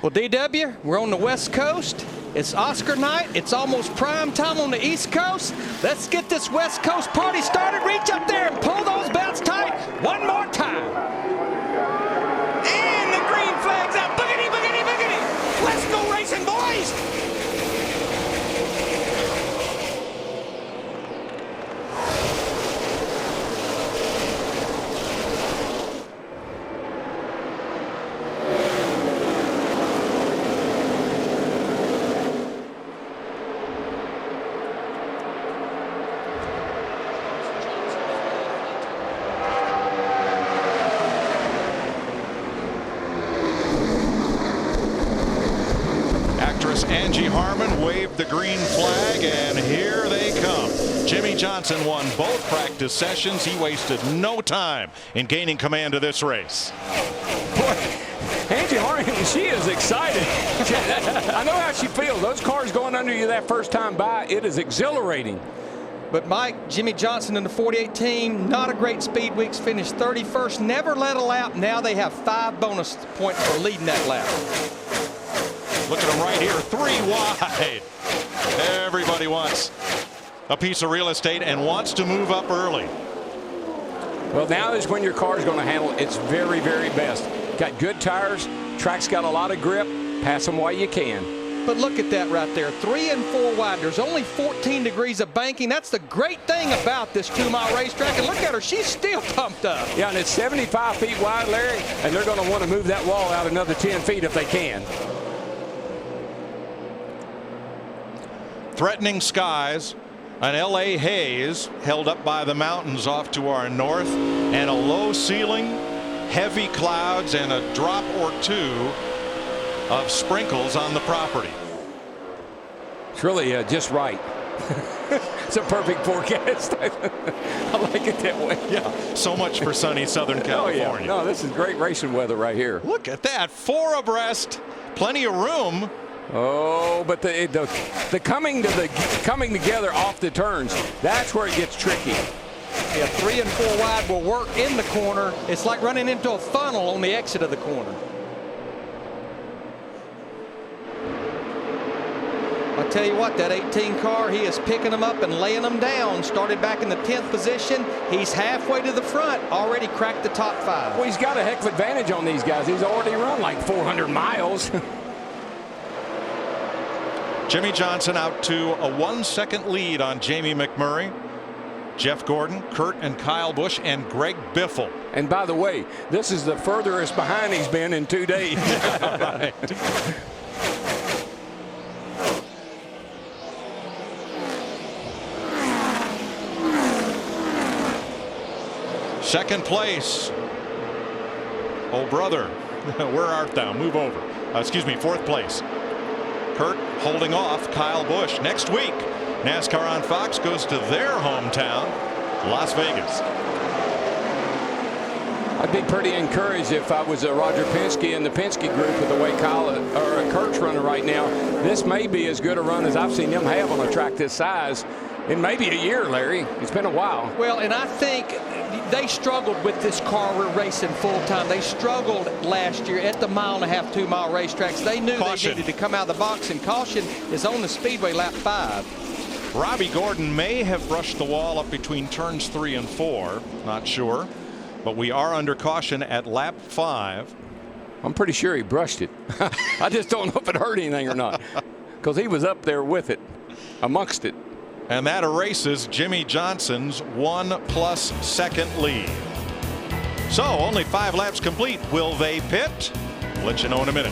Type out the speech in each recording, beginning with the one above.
Well, DW, we're on the West Coast. It's Oscar night. It's almost prime time on the East Coast. Let's get this West Coast party started. Reach up there and pull those belts tight one more time. And the green flag's out. Boogity, boogity, boogity. Let's go racing, boys. Angie Harmon waved the green flag, and here they come. Jimmy Johnson won both practice sessions. He wasted no time in gaining command of this race. Boy, Angie Harmon, she is excited. I know how she feels. Those cars going under you that first time by, it is exhilarating. But Mike, Jimmy Johnson in the 48 team, not a great speed weeks, finished 31st, never led a lap. Now they have 5 bonus points for leading that lap. Look at them right here, 3 wide. Everybody wants a piece of real estate and wants to move up early. Well, now is when your car is going to handle its very, very best. Got good tires, track's got a lot of grip, pass them while you can. But look at that right there, 3 and 4 wide. There's only 14 degrees of banking. That's the great thing about this 2-mile racetrack. And look at her, she's still pumped up. Yeah, and it's 75 feet wide, Larry, and they're going to want to move that wall out another 10 feet if they can. Threatening skies, an LA haze held up by the mountains off to our north, and a low ceiling, heavy clouds, and a drop or two of sprinkles on the property. It's really just right. It's a perfect forecast. I like it that way. Yeah, so much for sunny Southern California. Oh, yeah. No, this is great racing weather right here. Look at that, 4 abreast, plenty of room. Oh, but the coming together off the turns, that's where it gets tricky. Yeah, 3 and 4 wide will work in the corner. It's like running into a funnel on the exit of the corner. I'll tell you what, that 18 car, he is picking them up and laying them down. Started back in the 10th position. He's halfway to the front, already cracked the top 5. Well, he's got a heck of advantage on these guys. He's already run like 400 miles. Jimmy Johnson out to a 1-second lead on Jamie McMurray, Jeff Gordon, Kurt and Kyle Busch, and Greg Biffle. And by the way, this is the furthest behind he's been in 2 days. Right. Second place. Oh, brother, where art thou? Move over. Excuse me, 4th place. Kurt holding off Kyle Busch. Next week, NASCAR on Fox goes to their hometown, Las Vegas. I'd be pretty encouraged if I was Roger Penske and the Penske group with the way Kurt's running right now. This may be as good a run as I've seen them have on a track this size in maybe a year, Larry. It's been a while. Well, and I think they struggled with this car we're racing full time. They struggled last year at the 1.5 2-mile racetracks. They knew they needed to come out of the box, and caution is on the Speedway lap 5. Robbie Gordon may have brushed the wall up between turns 3 and 4. Not sure, but we are under caution at lap 5. I'm pretty sure he brushed it. I just don't know if it hurt anything or not, because he was up there with it, amongst it. And that erases Jimmy Johnson's 1+ second lead. So only 5 laps complete. Will they pit? We'll let you know in a minute.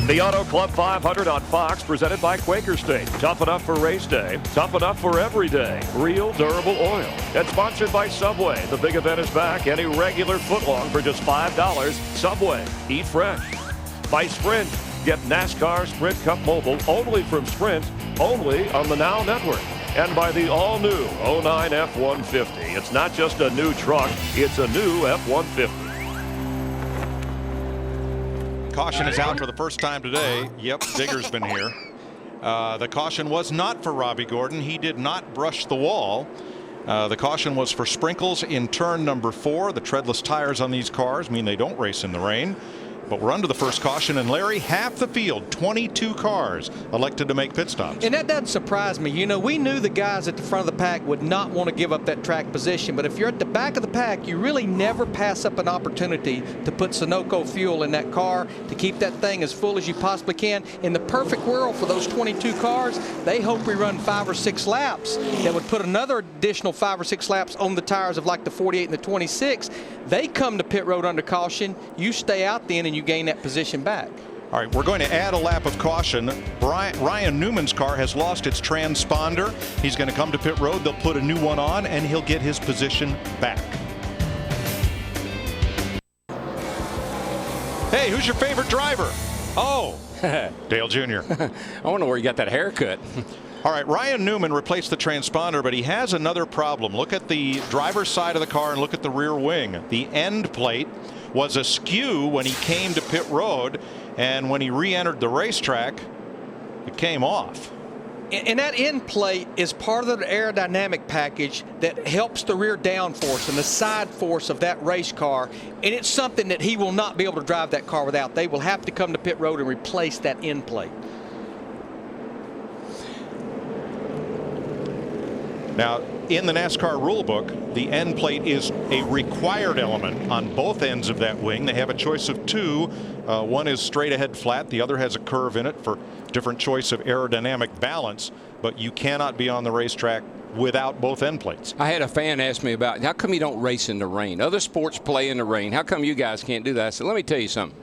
The Auto Club 500 on Fox, presented by Quaker State. Tough enough for race day, tough enough for every day. Real durable oil. And sponsored by Subway. The big event is back. Any regular footlong for just $5. Subway. Eat fresh. By Sprint. Get NASCAR Sprint Cup Mobile only from Sprint, only on the Now Network. And by the all-new 09 F-150. It's not just a new truck, it's a new F-150. Caution is out for the first time today. Yep, Digger's been here. The caution was not for Robbie Gordon. He did not brush the wall. The caution was for sprinkles in turn number 4. The treadless tires on these cars mean they don't race in the rain. But we're under the first caution, and Larry, half the field, 22 cars, elected to make pit stops. And that doesn't surprise me. You know, we knew the guys at the front of the pack would not want to give up that track position. But if you're at the back of the pack, you really never pass up an opportunity to put Sunoco fuel in that car to keep that thing as full as you possibly can. In the perfect world for those 22 cars, they hope we run 5 or 6 laps that would put another additional 5 or 6 laps on the tires of like the 48 and the 26. They come to pit road under caution. You stay out then and you gain that position back. All right, we're going to add a lap of caution. Ryan Newman's car has lost its transponder. He's going to come to pit road. They'll put a new one on, and he'll get his position back. Hey, who's your favorite driver? Oh, Dale Jr. I wonder where you got that haircut. All right, Ryan Newman replaced the transponder, but he has another problem. Look at the driver's side of the car and look at the rear wing. The end plate was askew when he came to pit road, and when he re-entered the racetrack, it came off. And that end plate is part of the aerodynamic package that helps the rear downforce and the side force of that race car. And it's something that he will not be able to drive that car without. They will have to come to pit road and replace that end plate. Now, in the NASCAR rule book, the end plate is a required element on both ends of that wing. They have a choice of 2. One is straight ahead flat. The other has a curve in it for different choice of aerodynamic balance. But you cannot be on the racetrack without both end plates. I had a fan ask me about how come you don't race in the rain? Other sports play in the rain. How come you guys can't do that? I said, let me tell you something.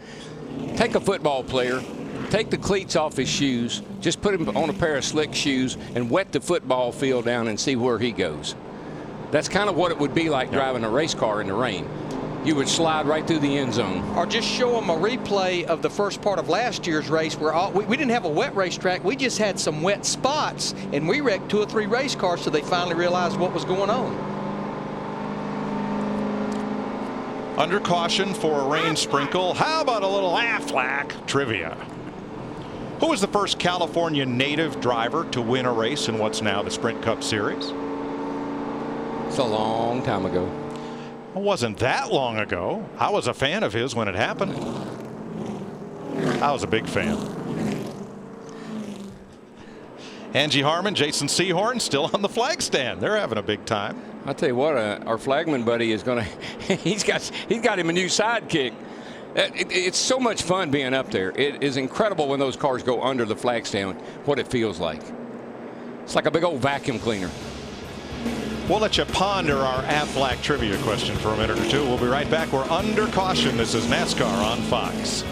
Take a football player. Take the cleats off his shoes, just put him on a pair of slick shoes and wet the football field down and see where he goes. That's kind of what it would be like driving a race car in the rain. You would slide right through the end zone. Or just show them a replay of the first part of last year's race where we didn't have a wet racetrack. We just had some wet spots, and we wrecked 2 or 3 race cars so they finally realized what was going on. Under caution for a rain sprinkle. How about a little Aflac trivia? Who was the first California native driver to win a race in what's now the Sprint Cup Series? It's a long time ago. It wasn't that long ago. I was a fan of his when it happened. I was a big fan. Angie Harmon, Jason Sehorn still on the flag stand. They're having a big time. I'll tell you what, our flagman buddy is going to he's got him a new sidekick. It's so much fun being up there. It is incredible when those cars go under the flag stand, what it feels like. It's like a big old vacuum cleaner. We'll let you ponder our Aflac trivia question for a minute or two. We'll be right back. We're under caution. This is NASCAR on Fox.